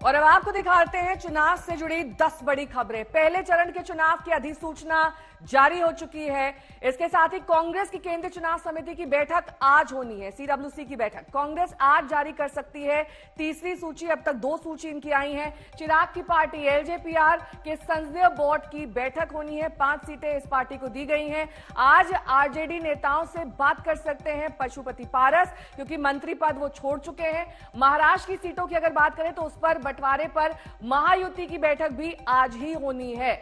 और अब आपको दिखाते हैं चुनाव से जुड़ी 10 बड़ी खबरें। पहले चरण के चुनाव की अधिसूचना जारी हो चुकी है। इसके साथ ही कांग्रेस की केंद्रीय चुनाव समिति की बैठक आज होनी है। सीडब्ल्यूसी की बैठक कांग्रेस आज जारी कर सकती है तीसरी सूची। अब तक 2 सूची इनकी आई है। चिराग की पार्टी एलजेपीआर के संसदीय बोर्ड की बैठक होनी है। 5 सीटें इस पार्टी को दी गई हैं। आज आरजेडी नेताओं से बात कर सकते हैं पशुपति पारस, क्योंकि मंत्री पद वो छोड़ चुके हैं। महाराष्ट्र की सीटों की अगर बात करें तो उस पर बंटवारे पर महायुति की बैठक भी आज ही होनी है।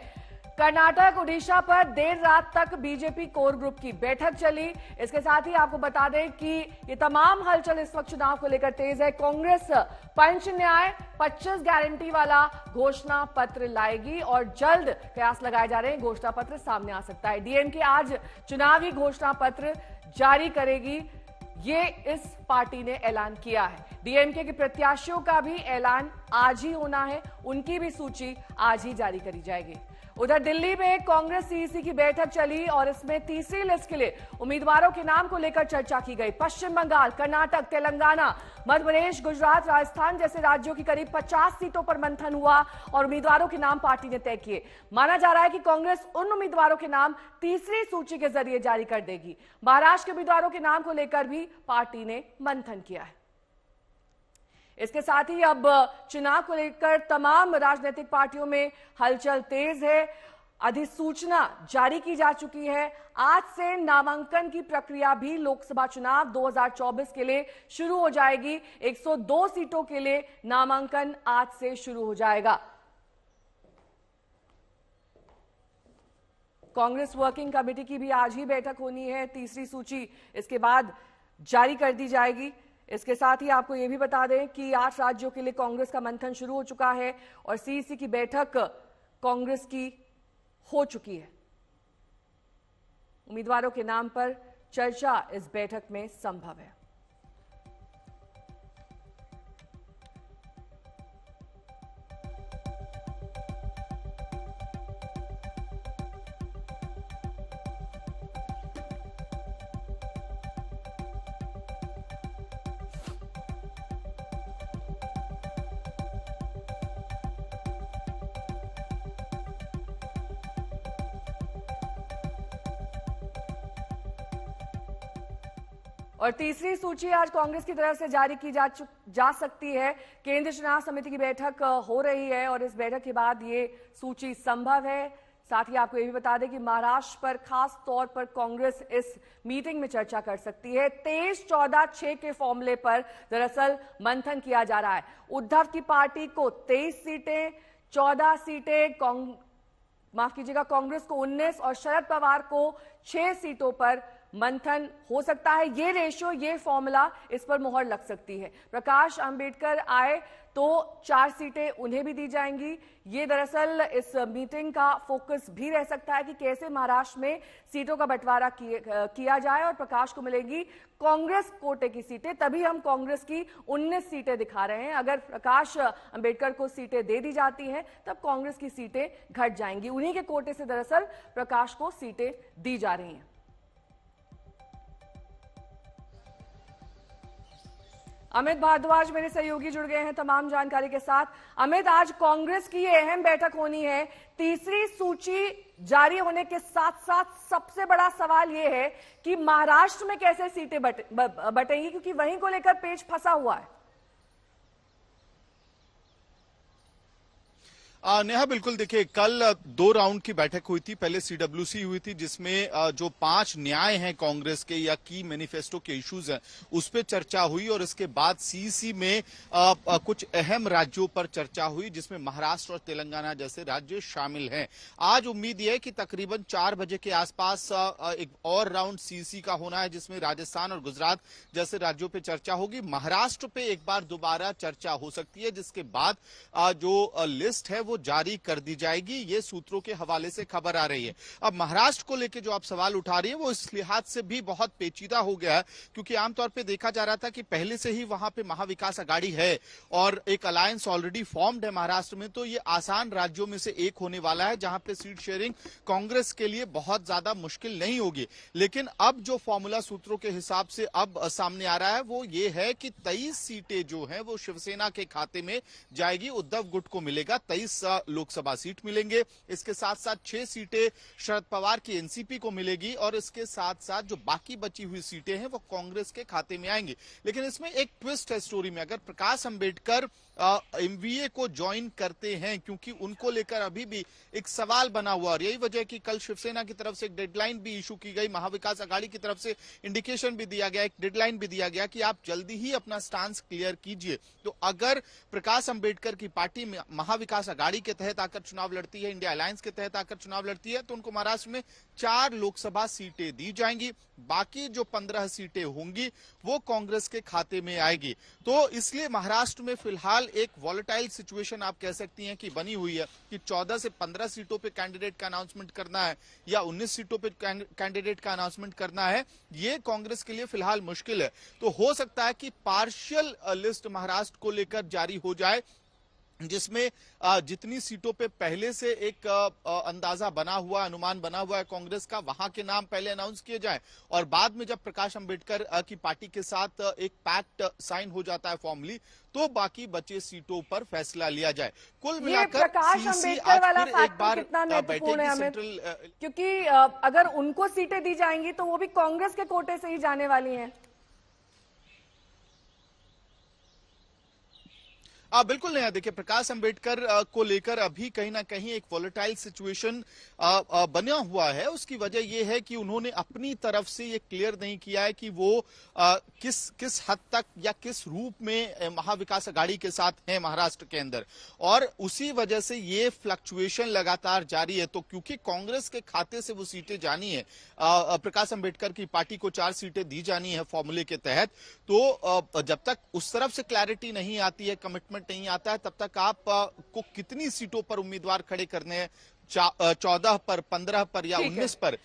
कर्नाटक उड़ीसा पर देर रात तक बीजेपी कोर ग्रुप की बैठक चली। इसके साथ ही आपको बता दें कि ये तमाम हलचल इस वक्त चुनाव को लेकर तेज है। कांग्रेस पंच न्याय 25 गारंटी वाला घोषणा पत्र लाएगी और जल्द कयास लगाए जा रहे हैं घोषणा पत्र सामने आ सकता है। डीएमके आज चुनावी घोषणा पत्र जारी करेगी, ये इस पार्टी ने ऐलान किया है। डीएमके के प्रत्याशियों का भी ऐलान आज ही होना है, उनकी भी सूची आज ही जारी करी जाएगी। उधर दिल्ली में कांग्रेस सीईसी की बैठक चली और इसमें तीसरी लिस्ट के लिए उम्मीदवारों के नाम को लेकर चर्चा की गई। पश्चिम बंगाल, कर्नाटक, तेलंगाना, मध्य प्रदेश, गुजरात, राजस्थान जैसे राज्यों की करीब 50 सीटों पर मंथन हुआ और उम्मीदवारों के नाम पार्टी ने तय किए। माना जा रहा है कि कांग्रेस उन उम्मीदवारों के नाम तीसरी सूची के जरिए जारी कर देगी। महाराष्ट्र के उम्मीदवारों के नाम को लेकर भी पार्टी ने मंथन किया है। इसके साथ ही अब चुनाव को लेकर तमाम राजनीतिक पार्टियों में हलचल तेज है। अधिसूचना जारी की जा चुकी है। आज से नामांकन की प्रक्रिया भी लोकसभा चुनाव 2024 के लिए शुरू हो जाएगी। 102 सीटों के लिए नामांकन आज से शुरू हो जाएगा। कांग्रेस वर्किंग कमेटी की भी आज ही बैठक होनी है। तीसरी सूची इसके बाद जारी कर दी जाएगी। इसके साथ ही आपको यह भी बता दें कि 8 राज्यों के लिए कांग्रेस का मंथन शुरू हो चुका है और सीईसी की बैठक कांग्रेस की हो चुकी है। उम्मीदवारों के नाम पर चर्चा इस बैठक में संभव है। और तीसरी सूची आज कांग्रेस की तरफ से जारी की जा सकती है। केंद्रीय चुनाव समिति की बैठक हो रही है और इस बैठक के बाद ये सूची संभव है। साथ ही आपको ये भी बता दें कि महाराष्ट्र पर खास तौर पर कांग्रेस इस मीटिंग में चर्चा कर सकती है। 23, 14, 6 के फॉर्मूले पर दरअसल मंथन किया जा रहा है। उद्धव की पार्टी को 23 सीटें, 14 सीटें, माफ कीजिएगा, कांग्रेस को 19 और शरद पवार को 6 सीटों पर मंथन हो सकता है। ये रेशियो, ये फॉर्मूला, इस पर मोहर लग सकती है। प्रकाश अंबेडकर आए तो 4 सीटें उन्हें भी दी जाएंगी। ये दरअसल इस मीटिंग का फोकस भी रह सकता है कि कैसे महाराष्ट्र में सीटों का बंटवारा किया जाए और प्रकाश को मिलेगी कांग्रेस कोटे की सीटें। तभी हम कांग्रेस की 19 सीटें दिखा रहे हैं। अगर प्रकाश अंबेडकर को सीटें दे दी जाती हैं तब कांग्रेस की सीटें घट जाएंगी। उन्हीं के कोटे से दरअसल प्रकाश को सीटें दी जा रही हैं। अमित भारद्वाज मेरे सहयोगी जुड़ गए हैं तमाम जानकारी के साथ। अमित, आज कांग्रेस की ये अहम बैठक होनी है। तीसरी सूची जारी होने के साथ साथ सबसे बड़ा सवाल ये है कि महाराष्ट्र में कैसे सीटें बटेंगी, क्योंकि वहीं को लेकर पेच फंसा हुआ है। नेहा, बिल्कुल देखिए, कल 2 राउंड की बैठक हुई थी। पहले सीडब्ल्यूसी हुई थी जिसमें जो 5 न्याय हैं कांग्रेस के या की मैनिफेस्टो के इश्यूज हैं उस पर चर्चा हुई और इसके बाद सीईसी में कुछ अहम राज्यों पर चर्चा हुई जिसमें महाराष्ट्र और तेलंगाना जैसे राज्य शामिल हैं। आज उम्मीद यह है कि तकरीबन 4 बजे के आसपास एक और राउंड सीईसी का होना है जिसमें राजस्थान और गुजरात जैसे राज्यों पर चर्चा होगी। महाराष्ट्र पे एक बार दोबारा चर्चा हो सकती है जिसके बाद जो लिस्ट है वो वो जारी कर दी जाएगी, ये सूत्रों के हवाले से खबर आ रही है। अब महाराष्ट्र को लेकर जो आप सवाल उठा रही है वो इस लिहाज से भी बहुत पेचीदा हो गया है, क्योंकि आमतौर पर देखा जा रहा था कि पहले से ही वहां पे महाविकास आघाड़ी है और एक अलायंस ऑलरेडी फॉर्म्ड है महाराष्ट्र में, तो ये आसान राज्यों में से एक होने वाला है जहां पे सीट शेयरिंग कांग्रेस के लिए बहुत ज्यादा मुश्किल नहीं होगी। लेकिन अब जो फॉर्मूला सूत्रों के हिसाब से अब सामने आ रहा है वो ये है कि 23 सीटें जो हैं वो शिवसेना के खाते में जाएगी, उद्धव गुट को मिलेगा 23 लोकसभा सीट मिलेंगे। इसके साथ साथ 6 सीटें शरद पवार की एनसीपी को मिलेगी और इसके साथ साथ जो बाकी बची हुई सीटें हैं वो कांग्रेस के खाते में आएंगी। लेकिन इसमें एक ट्विस्ट है स्टोरी में, अगर प्रकाश अंबेडकर एमवीए को ज्वाइन करते हैं, क्योंकि उनको लेकर अभी भी एक सवाल बना हुआ और यही वजह कि कल शिवसेना की तरफ से एक डेडलाइन भी इशू की गई, महाविकास आघाड़ी की तरफ से इंडिकेशन भी दिया गया, एक डेडलाइन भी दिया गया कि आप जल्दी ही अपना स्टांस क्लियर कीजिए। तो अगर प्रकाश अंबेडकर की पार्टी में महाविकास आघाड़ी के तहत आकर चुनाव लड़ती है, इंडिया अलायंस के तहत आकर चुनाव लड़ती है, तो उनको महाराष्ट्र में 4 लोकसभा सीटें दी जाएंगी, बाकी जो 15 सीटें होंगी वो कांग्रेस के खाते में आएगी। तो इसलिए महाराष्ट्र में फिलहाल एक वॉलेटाइल सिचुएशन आप कह सकती हैं कि बनी हुई है कि 14 से 15 सीटों पे कैंडिडेट का अनाउंसमेंट करना है या 19 सीटों पे कैंडिडेट का अनाउंसमेंट करना है, ये कांग्रेस के लिए फिलहाल मुश्किल है। तो हो सकता है कि पार्शियल लिस्ट महाराष्ट्र को लेकर जारी हो जाए, जिसमें जितनी सीटों पे पहले से एक अंदाजा बना हुआ, अनुमान बना हुआ है कांग्रेस का, वहां के नाम पहले अनाउंस किए जाए और बाद में जब प्रकाश अंबेडकर की पार्टी के साथ एक पैक्ट साइन हो जाता है फॉर्मली, तो बाकी बचे सीटों पर फैसला लिया जाए। कुल मिलाकर प्रकाश अंबेडकर वाला फैक्टर कितना महत्वपूर्ण है अमित, क्योंकि अगर उनको सीटें दी जाएंगी तो वो भी कांग्रेस के कोटे से ही जाने वाली हैं। बिल्कुल नहीं, देखिए प्रकाश अंबेडकर को लेकर अभी कहीं ना कहीं एक वॉलेटाइल सिचुएशन बना हुआ है। उसकी वजह यह है कि उन्होंने अपनी तरफ से ये क्लियर नहीं किया है कि वो किस हद तक या किस रूप में महाविकास आघाड़ी के साथ हैं महाराष्ट्र के अंदर, और उसी वजह से ये फ्लक्चुएशन लगातार जारी है। तो क्योंकि कांग्रेस के खाते से वो सीटें जानी है, प्रकाश अंबेडकर की पार्टी को 4 सीटें दी जानी है फॉर्मूले के तहत, तो जब तक उस तरफ से क्लैरिटी नहीं आती है, कमिटमेंट नहीं आता है, तब तक आप को कितनी सीटों पर उम्मीदवार खड़े करने हैं, 14 पर, 15 पर या 19 पर,